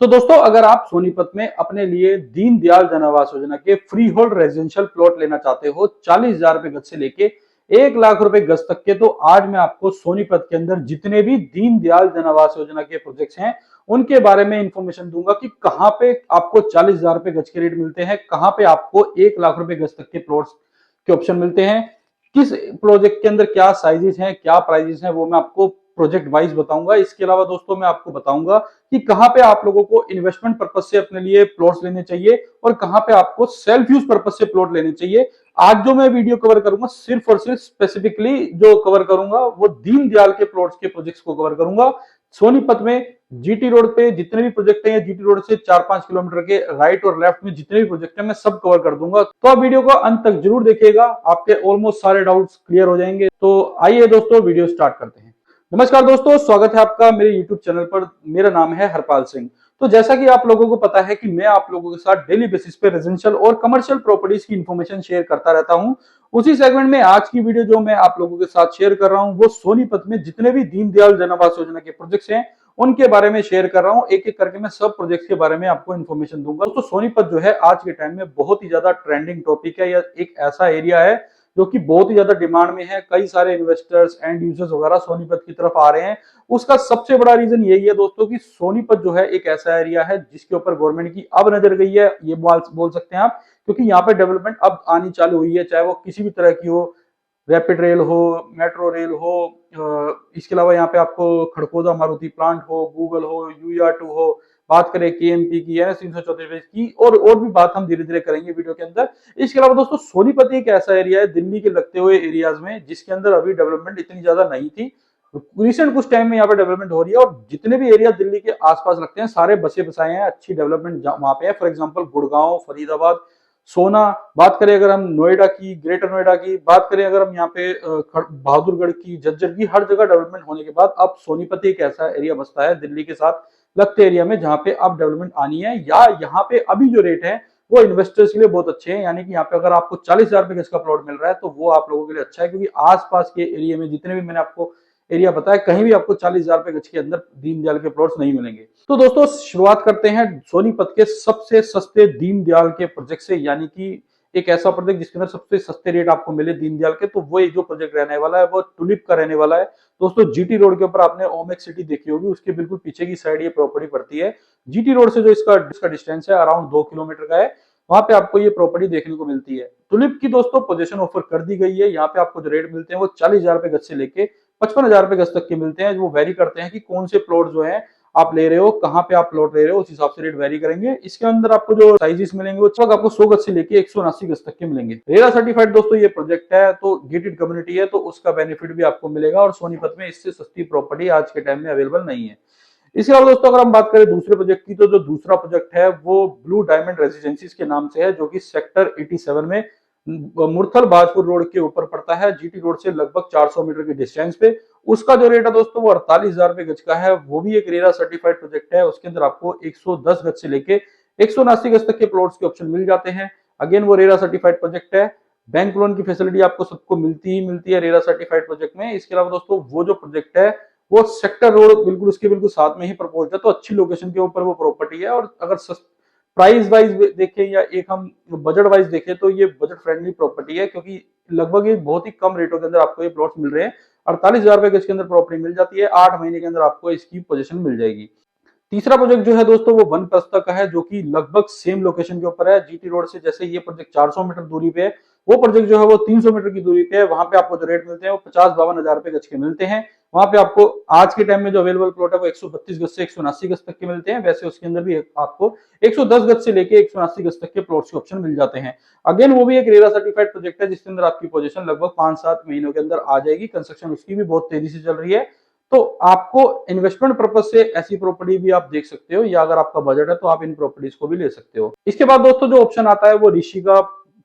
तो दोस्तों, अगर आप सोनीपत में अपने लिए दीनदयाल जन आवास योजना के फ्री होल्ड रेजिडेंशियल प्लॉट लेना चाहते हो 40,000 रुपए गज से लेके 1 लाख रुपए गज तक के, तो आज मैं आपको सोनीपत के अंदर जितने भी दीनदयाल जन आवास योजना के प्रोजेक्ट्स हैं उनके बारे में इंफॉर्मेशन दूंगा कि कहां पे आपको 40,000 रुपए गज के रेट मिलते हैं, कहां पे आपको 1 लाख रुपए गज तक के प्लॉट्स के ऑप्शन मिलते हैं, किस प्रोजेक्ट के अंदर क्या साइजेस हैं, क्या प्राइजेस हैं, वो मैं आपको प्रोजेक्ट वाइज बताऊंगा। इसके अलावा दोस्तों मैं आपको बताऊंगा कि कहां पे आप लोगों को इन्वेस्टमेंट पर्पज से अपने लिए प्लॉट्स लेने चाहिए और कहां पे आपको सेल्फ यूज पर्पज से प्लॉट लेने चाहिए। आज जो मैं वीडियो कवर करूंगा सिर्फ और सिर्फ स्पेसिफिकली जो कवर करूंगा वो दीनदयाल के प्लॉट्स के प्रोजेक्ट्स को कवर करूंगा। सोनीपत में जीटी रोड पे जितने भी प्रोजेक्ट हैं, जीटी रोड से 4-5 किलोमीटर के राइट और लेफ्ट में जितने भी प्रोजेक्ट हैं मैं सब कवर कर दूंगा। तो आप वीडियो को अंत तक जरूर देखिएगा, आपके ऑलमोस्ट सारे डाउट्स क्लियर हो जाएंगे। तो आइए दोस्तों वीडियो स्टार्ट करते हैं। नमस्कार दोस्तों, स्वागत है आपका मेरे YouTube चैनल पर। मेरा नाम है हरपाल सिंह। तो जैसा कि आप लोगों को पता है कि मैं आप लोगों के साथ डेली बेसिस पे रेजिडेंशियल और कमर्शियल प्रॉपर्टीज की इंफॉर्मेशन शेयर करता रहता हूं। उसी सेगमेंट में आज की वीडियो जो मैं आप लोगों के साथ शेयर कर रहा हूं वो सोनीपत में जितने भी दीनदयाल जन आवास योजना के प्रोजेक्ट्स हैं उनके बारे में शेयर कर रहा हूं। एक एक करके मैं सब प्रोजेक्ट्स के बारे में आपको इन्फॉर्मेशन दूंगा। तो सोनीपत जो है आज के टाइम में बहुत ही ज्यादा ट्रेंडिंग टॉपिक है, या एक ऐसा एरिया है जो कि बहुत ही ज्यादा डिमांड में है। कई सारे इन्वेस्टर्स एंड यूजर्स वगैरह सोनीपत की तरफ आ रहे हैं। उसका सबसे बड़ा रीजन यही है दोस्तों कि सोनीपत जो है एक ऐसा एरिया है जिसके ऊपर गवर्नमेंट की अब नजर गई है, ये बोल सकते हैं आप, क्योंकि यहाँ पे डेवलपमेंट अब आनी चालू हुई है, चाहे वो किसी भी तरह की हो, रैपिड रेल हो, मेट्रो रेल हो, इसके अलावा यहाँ पे आपको खड़कोदा मारुति प्लांट हो, गूगल हो, यूया2 हो, बात करें केएमपी की, एनएस 334 की, और भी बात हम धीरे धीरे करेंगे वीडियो के अंदर। इसके अलावा दोस्तों सोनीपत एक ऐसा एरिया है दिल्ली के लगते हुए एरियाज में जिसके अंदर अभी डेवलपमेंट इतनी ज्यादा नहीं थी। रिसेंट कुछ टाइम में यहाँ पे डेवलपमेंट हो रही है, और जितने भी एरिया दिल्ली के आसपास लगते हैं सारे बसे बसाए हैं, अच्छी डेवलपमेंट वहां पे है। फॉर एग्जाम्पल गुड़गांव, फरीदाबाद, सोना, बात करें अगर हम नोएडा की, ग्रेटर नोएडा की बात करें, अगर हम यहाँ पे बहादुरगढ़ की, झज्जर की, हर जगह डेवलपमेंट होने के बाद अब सोनीपत एक ऐसा एरिया बसता है दिल्ली के साथ लगते एरिया में जहां पे अब डेवलपमेंट आनी है, या यहाँ पे अभी जो रेट है वो इन्वेस्टर्स के लिए बहुत अच्छे हैं। यानी कि यहाँ पे अगर आपको 40,000 रुपए गज का प्लॉट मिल रहा है तो वो आप लोगों के लिए अच्छा है, क्योंकि आसपास के एरिया में जितने भी मैंने आपको एरिया बताया कहीं भी आपको 40,000 रुपए गज के अंदर दीनदयाल के प्लॉट्स नहीं मिलेंगे। तो दोस्तों शुरुआत करते हैं सोनीपत के सबसे सस्ते दीनदयाल के प्रोजेक्ट से, यानी कि एक ऐसा प्रोजेक्ट जिसके अंदर सबसे सस्ते रेट आपको मिले दीनदयाल के, तो वो जो प्रोजेक्ट रहने वाला है वो टुलिप का रहने वाला है। दोस्तों जीटी रोड के ऊपर आपने ओमेक सिटी देखी होगी, उसके बिल्कुल पीछे की साइड ये प्रॉपर्टी पड़ती है। जीटी रोड से जो इसका डिस्टेंस है अराउंड 2 किलोमीटर का है, वहां पे आपको ये प्रॉपर्टी देखने को मिलती है। टुलिप की दोस्तों पोजीशन ऑफर कर दी गई है। यहाँ पे आपको जो रेट मिलते हैं वो 40,000 रुपए गज से लेके 55,000 रुपए गज तक के मिलते हैं। वो वेरी करते हैं कि कौन से प्लॉट जो है आप ले रहे हो, कहां पे आप प्लॉट ले रहे हो, उस हिसाब से रेट वेरी करेंगे। इसके अंदर आपको जो साइजेस मिलेंगे वो लगभग आपको 100 गज से लेके 179 गज तक के मिलेंगे। रेरा सर्टिफाइड दोस्तों ये प्रोजेक्ट है, तो गेटेड कम्युनिटी है, तो उसका बेनिफिट भी आपको मिलेगा, और सोनीपत में इससे सस्ती प्रॉपर्टी आज के टाइम में अवेलेबल नहीं है। इसके अलावा दोस्तों अगर हम बात करें दूसरे प्रोजेक्ट की, तो जो दूसरा प्रोजेक्ट है वो ब्लू डायमंड रेजिडेंसीज के नाम से है, जो कि सेक्टर 87 में मुरथल बाजपुर रोड के ऊपर पड़ता है, जीटी रोड से लगभग 400 मीटर के डिस्टेंस पे। उसका जो रेट है दोस्तों वो 48,000 रुपए गज का है। वो भी एक रेरा सर्टिफाइड प्रोजेक्ट है। उसके अंदर आपको 110 गज से लेके 179 गज तक के प्लॉट्स के ऑप्शन मिल जाते हैं। अगेन वो रेरा सर्टिफाइड प्रोजेक्ट है। बैंक लोन की फैसिलिटी आपको सबको मिलती ही मिलती है रेरा सर्टिफाइड प्रोजेक्ट में। इसके अलावा दोस्तों वो जो प्रोजेक्ट है वो सेक्टर रोड बिल्कुल उसके बिल्कुल साथ में ही प्रपोज है, तो अच्छी लोकेशन के ऊपर वो प्रॉपर्टी है। और अगर प्राइस वाइज देखें या एक हम बजट वाइज देखें तो ये बजट फ्रेंडली प्रॉपर्टी है, क्योंकि लगभग ये बहुत ही कम रेटों के अंदर आपको ये प्लॉट्स मिल रहे हैं। 48,000 रुपए गज के अंदर प्रॉपर्टी मिल जाती है, 8 महीने के अंदर आपको इसकी पोजीशन मिल जाएगी। तीसरा प्रोजेक्ट जो है दोस्तों वो वनप्रस्थ का है, जो कि लगभग सेम लोकेशन के ऊपर है। जीटी रोड से जैसे ये प्रोजेक्ट 400 मीटर दूरी पे है, वो प्रोजेक्ट जो है वो 300 मीटर की दूरी पे है। वहां पे आपको जो रेट मिलते हैं वो 50-52 हजार रुपए गज के मिलते हैं। वहां पे आपको आज के टाइम में जो अवेलेबल प्लॉट है वो 132 गज से 179 गज तक के मिलते हैं। वैसे उसके अंदर भी आपको 110 गज से लेके 179 गज तक के प्लॉट्स के ऑप्शन मिल जाते हैं। अगेन वो भी एक रेरा सर्टिफाइड प्रोजेक्ट है, जिसके अंदर आपकी पोजीशन लगभग 5-7 महीनों के अंदर आ जाएगी। कंस्ट्रक्शन उसकी भी बहुत तेजी से चल रही है। तो आपको इन्वेस्टमेंट पर्पज से ऐसी प्रॉपर्टी भी आप देख सकते हो, या अगर आपका बजट है तो आप इन प्रॉपर्टीज को भी ले सकते हो। इसके बाद दोस्तों जो ऑप्शन आता है वो ऋषि का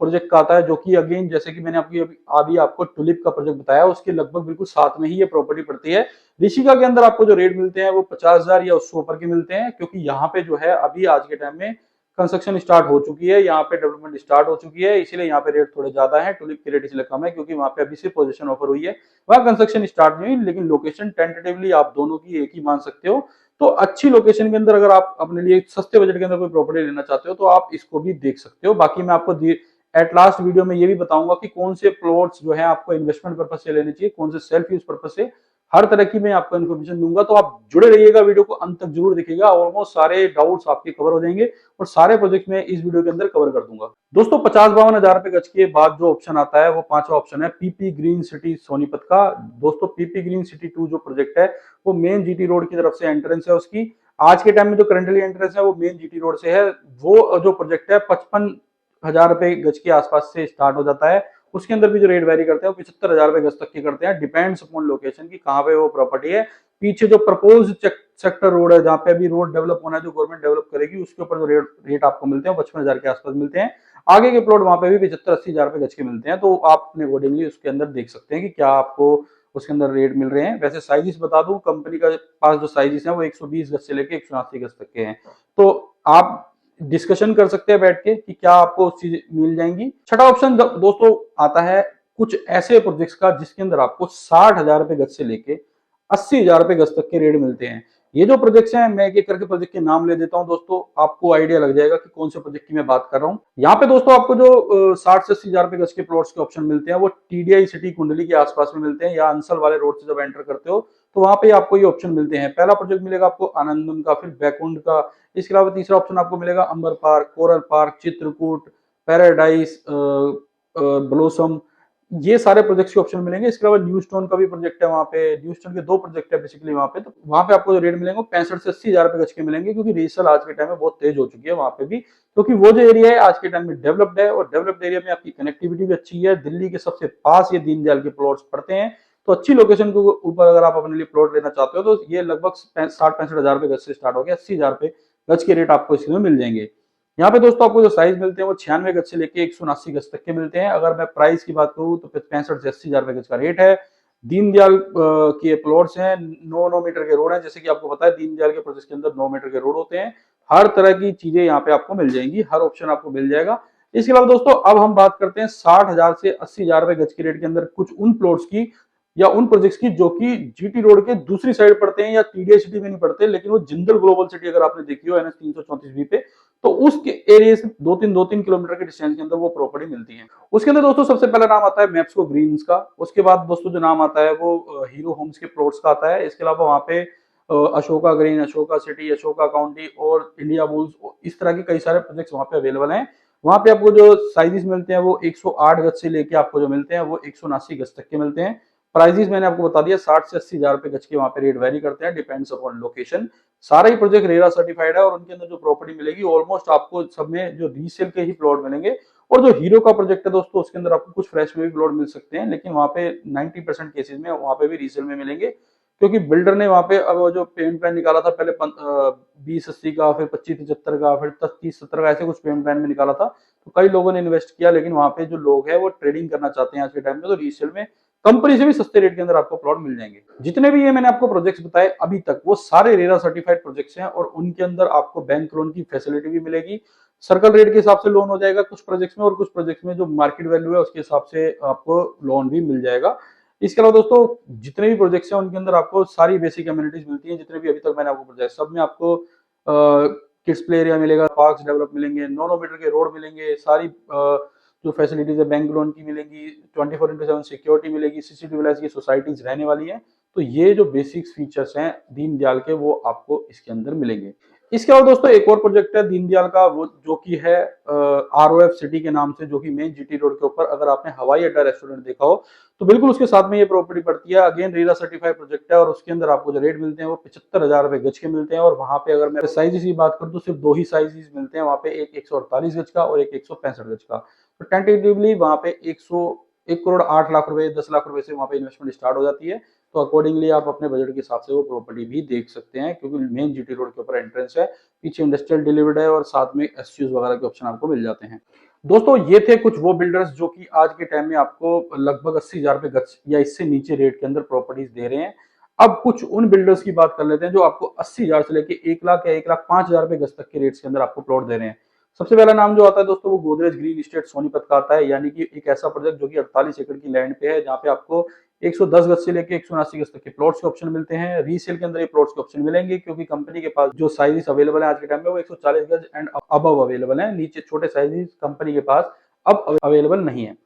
प्रोजेक्ट का आता है, जो कि अगेन जैसे कि मैंने अभी आपको टुलिप का प्रोजेक्ट बताया उसके लगभग बिल्कुल साथ में ही ये प्रॉपर्टी पड़ती है। ऋषिका के अंदर आपको जो रेट मिलते हैं वो 50,000 या उससे ऊपर के मिलते हैं, क्योंकि यहाँ पे जो है अभी आज के टाइम में कंस्ट्रक्शन स्टार्ट हो चुकी है, यहाँ पे डेवलपमेंट स्टार्ट हो चुकी है, इसलिए यहाँ पे रेट थोड़े ज्यादा है। टुलिप की रेट इसलिए कम है क्योंकि वहाँ पे अभी सिर्फ पोजीशन ऑफर हुई है, वहाँ कंस्ट्रक्शन स्टार्ट नहीं हुई, लेकिन लोकेशन टेंटेटिवली आप दोनों की एक ही मान सकते हो। तो अच्छी लोकेशन के अंदर अगर आप अपने लिए सस्ते बजट के अंदर कोई प्रॉपर्टी लेना चाहते हो तो आप इसको भी देख सकते हो। बाकी मैं आपको एट लास्ट वीडियो में ये भी बताऊंगा कि कौन से प्लॉट्स जो है आपको इन्वेस्टमेंट पर्पज से लेने चाहिए, कौन से सेल्फ यूज पर्पज से, हर तरह की मैं आपको इन्फॉर्मेशन दूंगा। तो आप जुड़े रहिएगा, वीडियो को अंत तक जरूर देखिएगा, ऑलमोस्ट सारे डाउट्स आपके कवर हो जाएंगे और सारे प्रोजेक्ट में इस वीडियो के अंदर कवर कर दूंगा। दोस्तों 50-52 हजार रुपए गज के बाद जो ऑप्शन आता है वो पांचवा ऑप्शन है पीपी ग्रीन सिटी सोनीपत का। दोस्तों पीपी ग्रीन सिटी 2 जो प्रोजेक्ट है वो मेन जीटी रोड की तरफ से एंट्रेंस है उसकी। आज के टाइम में जो करंटली एंट्रेंस है वो मेन जीटी रोड से है। वो जो प्रोजेक्ट है 55 हजार रुपए गज के आसपास से स्टार्ट हो जाता है। उसके अंदर भी जो रेट वेरी करते हैं वो 75 हजार रुपए गज तक के करते हैं, डिपेंड्स अपॉन लोकेशन की कहाँ पे वो प्रॉपर्टी है। पीछे जो प्रपोज सेक्टर रोड है जहाँ पे अभी रोड डेवलप होना है, जो गवर्नमेंट डेवलप करेगी, उसके ऊपर जो रेट आपको मिलते हैं 55 हजार के आसपास मिलते हैं। आगे के प्लॉट वहां पे भी 75-80 हजार रुपए गज के मिलते हैं। तो आप अपने अकॉर्डिंगली उसके अंदर देख सकते हैं कि क्या आपको उसके अंदर रेट मिल रहे हैं। वैसे साइजेस बता दूं, कंपनी का पास जो साइजेस हैं वो 120 गज से लेके 180 गज तक के हैं। तो आप डिस्कशन कर सकते हैं बैठ के कि क्या आपको चीज मिल जाएंगी। छठा ऑप्शन दोस्तों आता है कुछ ऐसे प्रोजेक्ट्स का जिसके अंदर आपको 60 हजार रुपए गज से लेके 80 हजार रुपए गज तक के रेट मिलते हैं। ये जो प्रोजेक्ट्स हैं, मैं एक एक करके प्रोजेक्ट के नाम ले देता हूं दोस्तों, आपको आइडिया लग जाएगा कि कौन से प्रोजेक्ट की मैं बात कर रहा हूं। यहाँ पे दोस्तों आपको जो 60 से 80 हजार रुपए गज के प्लॉट्स के ऑप्शन मिलते हैं वो टीडीआई सिटी कुंडली के आसपास में मिलते हैं, या अंसल वाले रोड से जब एंटर करते हो तो वहां पे आपको ये ऑप्शन मिलते हैं। पहला प्रोजेक्ट मिलेगा आपको आनंदम का, फिर बैकुंड का, इसके अलावा तीसरा ऑप्शन आपको मिलेगा Ambar park, coral park, Chitrakoot, paradise, blossom, ये सारे प्रोजेक्ट्स के ऑप्शन मिलेंगे। इसके अलावा न्यू स्टोन का भी प्रोजेक्ट है वहाँ पे, न्यू स्टोन के 2 प्रोजेक्ट है बेसिकली वहाँ पे। तो वहाँ पे आपको जो रेट मिलेंगे 65 से 80 हजार रुपए गज के मिलेंगे, क्योंकि रीसेल आज के टाइम में बहुत तेज हो चुकी है वहाँ पे भी, क्योंकि वो जो एरिया है आज के टाइम में डेवलप्ड है, और डेवलप्ड एरिया में आपकी कनेक्टिविटी भी अच्छी है। दिल्ली के सबसे पास ये दीनदयाल के प्लॉट्स पड़ते हैं, तो अच्छी लोकेशन के ऊपर अगर आप अपने लिए प्लॉट लेना चाहते हो तो ये लगभग 60-65 हजार रुपए गज से स्टार्ट हो गया, 80 हजार रुपए गज के रेट आपको इसमें मिल जाएंगे। यहाँ पे दोस्तों आपको जो साइज मिलते हैं वो 96 गज से लेके 179 गज तक के मिलते हैं। अगर मैं प्राइस की बात करूँ तो 65 से 80 हजार रुपए गज का रेट है। दीनदयाल के प्लॉट्स हैं, 9 मीटर के रोड है, जैसे कि आपको पता है दीनदयाल के प्रोजेक्ट के अंदर 9 मीटर के रोड होते हैं। हर तरह की चीजें यहाँ पे आपको मिल जाएंगी, हर ऑप्शन आपको मिल जाएगा। इसके अलावा दोस्तों अब हम बात करते हैं 60 हजार से 80 हजार रुपए गज के रेट के अंदर कुछ उन प्लॉट्स की या उन प्रोजेक्ट्स की जो कि जीटी रोड के दूसरी साइड पड़ते हैं, या टीडीआई सिटी में नहीं पड़ते, लेकिन वो जिंदल ग्लोबल सिटी अगर आपने देखी हो NH 334B पे, तो उसके एरिया से 2-3 किलोमीटर के डिस्टेंस के अंदर वो प्रॉपर्टी मिलती है। उसके अंदर दोस्तों सबसे पहला नाम आता है मैप्सको ग्रीन्स का। उसके बाद दोस्तों जो नाम आता है वो हीरो होम्स के प्लॉट्स का आता है। इसके अलावा वहाँ पे Ashoka green, Ashoka city, Ashoka county और इंडिया बुल्स, इस तरह के कई सारे प्रोजेक्ट्स वहाँ पे अवेलेबल हैं। वहाँ पे आपको जो साइजेस मिलते हैं वो 108 गज से लेके आपको जो मिलते हैं वो 179 गज तक के मिलते हैं। प्राइजेस मैंने आपको बता दिया, 60 से 80 हजार रुपए गज के वहाँ पे रेट वेरी करते हैं, डिपेंड्स अपॉन लोकेशन। सारा ही प्रोजेक्ट रेरा सर्टिफाइड है, और उनके अंदर जो प्रॉपर्टी मिलेगी ऑलमोस्ट आपको सब में जो रीसेल के ही प्लॉट मिलेंगे। और जो हीरो का प्रोजेक्ट है दोस्तों उसके अंदर आपको कुछ फ्रेश में भी प्लॉट मिल सकते हैं, लेकिन वहाँ पे 90% केसेस में वहाँ पे भी रीसेल में मिलेंगे, क्योंकि बिल्डर ने वहाँ पे अब जो पेमेंट प्लान निकाला था पहले 20-80 का, फिर 25-75 का, फिर 30-70 का, ऐसे कुछ पेमेंट प्लान में निकाला था। तो कई लोगों ने इन्वेस्ट किया, लेकिन वहाँ पे जो लोग हैं वो ट्रेडिंग करना चाहते हैं आज के टाइम में, तो रीसेल में कंपनी से भी सस्ते रेट के अंदर आपको प्लॉट मिल जाएंगे। जितने भी ये मैंने आपको प्रोजेक्ट्स बताए अभी तक वो सारे रेरा सर्टिफाइड प्रोजेक्ट्स हैं, और उनके अंदर आपको बैंक लोन की फैसिलिटी भी मिलेगी। सर्कल रेट के हिसाब से लोन हो जाएगा कुछ प्रोजेक्ट्स में, और कुछ प्रोजेक्ट्स में जो मार्केट वैल्यू है उसके हिसाब से आपको लोन भी मिल जाएगा। इसके अलावा दोस्तों जितने भी प्रोजेक्ट्स हैं उनके अंदर आपको सारी बेसिक एमिनिटीज मिलती हैं। जितने भी अभी तक मैंने आपको प्रोजेक्ट सब में आपको किड्स प्ले एरिया मिलेगा, पार्क्स डेवलप मिलेंगे, 9 मीटर के रोड मिलेंगे, सारी जो फैसिलिटीज है बैंक लोन की मिलेंगी, 24/7 सिक्योरिटी मिलेगी, CCTV की सोसाइटीज रहने वाली है। तो ये जो बेसिक फीचर्स हैं दीनदयाल के वो आपको इसके अंदर मिलेंगे। इसके अलावा दोस्तों एक और प्रोजेक्ट है दीनदयाल का, वो जो कि है ROF सिटी के नाम से, जो कि मेन जीटी रोड के ऊपर, अगर आपने हवाई अड्डा रेस्टोरेंट देखा हो तो बिल्कुल उसके साथ में ये प्रॉपर्टी पड़ती है। अगेन रेरा सर्टिफाइड प्रोजेक्ट है, और उसके अंदर आपको जो रेट मिलते हैं वो 75 हजार रुपए गज के मिलते हैं। और वहां पे अगर मैं साइजेस की बात करूँ तो सिर्फ 2 ही साइजेस मिलते हैं वहां पे, एक 148 गज का और एक 165 गज का। तो टेंटेटिवली वहां पे 1 करोड़ 8 लाख रुपए, 10 लाख रुपए से वहां पे इन्वेस्टमेंट स्टार्ट हो जाती है। तो अकॉर्डिंगली आप अपने बजट के हिसाब से वो प्रॉपर्टी भी देख सकते हैं, क्योंकि मेन जीटी रोड के ऊपर एंट्रेंस है, पीछे इंडस्ट्रियल डिलीवर्ड है, और साथ में एसयूज वगैरह के ऑप्शन आपको मिल जाते हैं। दोस्तों ये थे कुछ वो बिल्डर्स जो कि आज के टाइम में आपको लगभग 80 हजार रुपए गज या इससे नीचे रेट के अंदर प्रॉपर्टीज दे रहे हैं। अब कुछ उन बिल्डर्स की बात कर लेते हैं जो आपको 80 हजार से लेके 1 लाख या 1,05,000 रुपए गज तक के रेट्स के अंदर आपको प्लॉट दे रहे हैं। सबसे पहला नाम जो आता है दोस्तों वो गोदरेज ग्रीन इस्टेट सोनीपत का आता है, यानी कि एक ऐसा प्रोजेक्ट जो कि 48 एकड़ की लैंड पे है, जहाँ पे आपको 110 गज से लेके 179 गज तक के प्लॉट्स के ऑप्शन मिलते हैं। रीसेल के अंदर ये प्लॉट्स के ऑप्शन मिलेंगे, क्योंकि कंपनी के पास जो साइजेस अवेलेबल है आज के टाइम में वो 140 गज एंड अबव अवेलेबल है। नीचे छोटे साइजेस कंपनी के पास अब अवेलेबल नहीं है।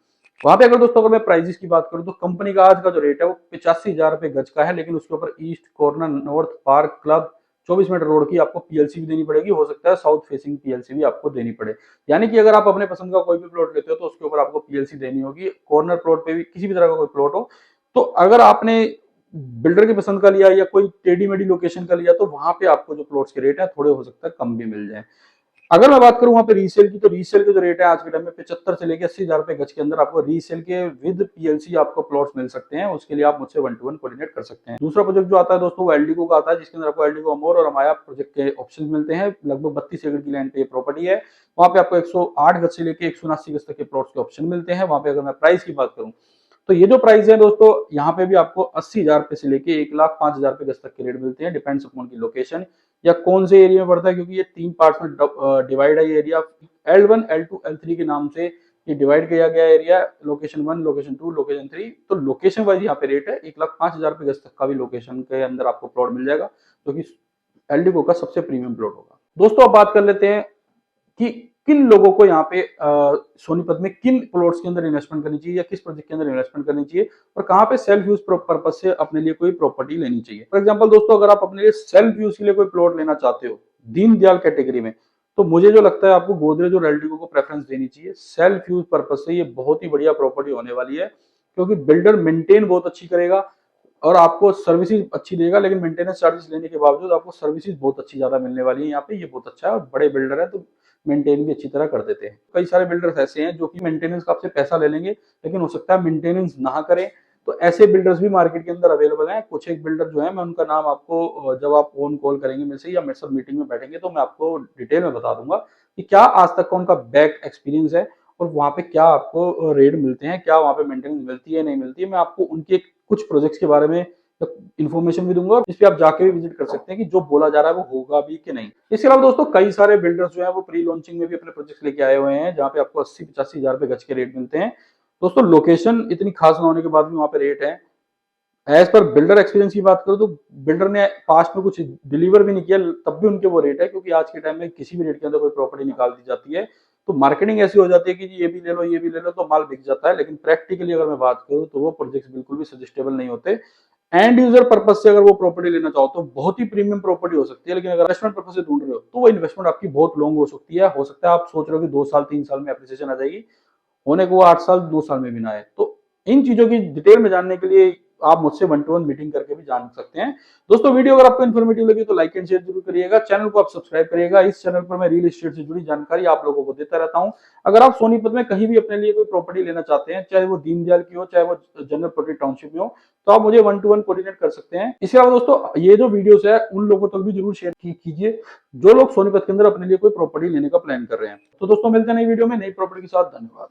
वहां पे अगर दोस्तों अगर मैं प्राइजेस की बात करूं तो कंपनी का आज का जो रेट है वो 85,000 रुपए गज का है, लेकिन उसके ऊपर east corner north park club 24 meter road की आपको पीएलसी भी देनी पड़ेगी, हो सकता है साउथ फेसिंग पीएलसी भी आपको देनी पड़े। यानी कि अगर आप अपने पसंद का कोई भी प्लॉट लेते हो तो उसके ऊपर आपको पीएलसी देनी होगी। कॉर्नर प्लॉट पे भी किसी भी तरह का कोई प्लॉट हो, तो अगर आपने बिल्डर की पसंद का लिया या कोई टेढ़ी मेढ़ी लोकेशन का लिया तो वहां पे आपको जो प्लॉट्स के रेट है थोड़े हो सकता है कम भी मिल जाए। अगर मैं बात करूं वहां पे रीसेल की, तो रीसेल के जो रेट है आज के टाइम में 75 से लेकर 80,000 रुपए गज के अंदर आपको रीसेल के विद पीएलसी आपको प्लॉट्स मिल सकते हैं। उसके लिए आप मुझसे 1-to-1 कोऑर्डिनेट कर सकते हैं। दूसरा प्रोजेक्ट जो आता है दोस्तों वो एलडीको का आता है, जिसके अंदर आपको एलडीको अमोर और अमाया प्रोजेक्ट के ऑप्शन मिलते हैं। लगभग 32 एकड़ की लैंड पे प्रॉपर्टी है। वहां पे आपको 108 गज से लेकर 179 गज तक के प्लॉट्स के ऑप्शन मिलते हैं। वहां पे अगर मैं प्राइस की बात करूं तो ये जो प्राइस है दोस्तों यहाँ पे भी आपको 80,000 रुपए से लेके 1,05,000 रुपए गज तक के रेट मिलते हैं, डिपेंड्स अपॉन की लोकेशन या कौन से एरिया में पड़ता है, क्योंकि ये 3 पार्ट्स में डिवाइड है ये एरिया। L1, L2, L3 के नाम से ये डिवाइड किया गया एरिया, लोकेशन 1, लोकेशन 2, लोकेशन 3। तो लोकेशन वाइज यहाँ पे रेट है 1,05,000 रुपए गज तक का भी लोकेशन के अंदर आपको प्लॉट मिल जाएगा, जो कि एलडीको का सबसे प्रीमियम प्लॉट होगा। दोस्तों अब बात कर लेते हैं कि किन लोगों को यहाँ पे सोनीपत में किन प्लॉट्स के अंदर इन्वेस्टमेंट करनी चाहिए या किस प्रोजेक्ट के अंदर इन्वेस्टमेंट करनी चाहिए और कहाँ पे सेल्फ यूज पर्पज से अपने लिए कोई प्रॉपर्टी लेनी चाहिए। फॉर एग्जांपल दोस्तों अगर आप अपने लिए सेल्फ यूज के लिए कोई प्लॉट लेना चाहते हो दीनदयाल कैटेगरी में, तो मुझे जो लगता है आपको गोदरेज और एलडीको को प्रेफरेंस देनी चाहिए। सेल्फ यूज पर्पज से ये बहुत ही बढ़िया प्रॉपर्टी होने वाली है, क्योंकि बिल्डर मेंटेन बहुत अच्छी करेगा और आपको सर्विसेज अच्छी देगा, लेकिन मेंटेनेंस चार्जेस लेने के बावजूद आपको सर्विसेज बहुत अच्छी ज्यादा मिलने वाली है यहाँ पे। ये बहुत अच्छा है और बड़े बिल्डर है तो मेंटेन भी अच्छी तरह कर देते हैं। कई सारे बिल्डर्स ऐसे हैं जो कि मेंटेनेंस का आपसे पैसा ले लेंगे, लेकिन हो सकता है मेंटेनेंस ना करें। तो ऐसे बिल्डर्स भी मार्केट के अंदर अवेलेबल हैं। कुछ एक बिल्डर जो है मैं उनका नाम आपको जब आप फोन कॉल करेंगे मेरे से या मेरे साथ मीटिंग में बैठेंगे तो मैं आपको डिटेल में बता दूंगा कि क्या आज तक का उनका बैक एक्सपीरियंस है और वहां पे क्या आपको रेट मिलते हैं, क्या वहां पे मेंटेनेंस मिलती है नहीं मिलती है। मैं आपको उनके कुछ प्रोजेक्ट्स के बारे में इन्फॉर्मेशन भी दूंगा, जिस पे आप जाके भी विजिट कर सकते हैं कि जो बोला जा रहा है वो होगा भी कि नहीं। इसके अलावा दोस्तों कई सारे बिल्डर्स जो है वो प्री लॉन्चिंग में भी अपने प्रोजेक्ट लेके आए हुए हैं, जहाँ पे आपको 80-85 हजार रुपए गज के रेट मिलते हैं। दोस्तों लोकेशन इतनी खास ना होने के बाद भी वहां पे रेट है। एज पर बिल्डर एक्सपीरियंस की बात करूं तो बिल्डर ने पास्ट में कुछ डिलीवर भी नहीं किया, तब भी उनके वो रेट है, क्योंकि आज के टाइम में किसी भी रेट के अंदर कोई प्रॉपर्टी निकाल दी जाती है तो मार्केटिंग ऐसी हो जाती है कि ये भी ले लो ये भी ले लो तो माल बिक जाता है। लेकिन प्रैक्टिकली अगर मैं बात करूं तो वो प्रोजेक्ट्स बिल्कुल भी सजेस्टेबल नहीं होते। एंड यूजर पर्पज से अगर वो प्रॉपर्टी लेना चाहो तो बहुत ही प्रीमियम प्रॉपर्टी हो सकती है, लेकिन अगर इन्वेस्टमेंट पर्पज से ढूंढ रहे हो तो वो इन्वेस्टमेंट आपकी बहुत लॉन्ग हो सकती है। हो सकता है आप सोच रहे हो कि 2 साल 3 साल में एप्रिसिएशन आ जाएगी, होने को वो 8 साल 2 साल में भी ना आए। तो इन चीजों की डिटेल में जानने के लिए आप मुझसे 1-to-1 मीटिंग करके भी जान सकते हैं। दोस्तों वीडियो अगर आपको इन्फॉर्मेटिव लगी तो लाइक एंड शेयर जरूर करिएगा। चैनल को आप सब्सक्राइब करिएगा। इस चैनल पर मैं रियल एस्टेट से जुड़ी जानकारी आप लोगों को देता रहता हूं। अगर आप सोनीपत में कहीं भी अपने लिए कोई प्रॉपर्टी लेना चाहते हैं, चाहे वो दीनदयाल की हो चाहे वो जनरल प्रोटेक्ट टाउनशिप में हो, तो आप मुझे 1-to-1 कोऑर्डिनेट कर सकते हैं। इसके अलावा दोस्तों ये जो वीडियोस है उन लोगों तक भी जरूर शेयर कीजिए जो लोग सोनीपत के अंदर अपने लिए कोई प्रॉपर्टी लेने का प्लान कर रहे हैं। तो दोस्तों मिलते हैं नई वीडियो में नई प्रॉपर्टी के साथ। धन्यवाद।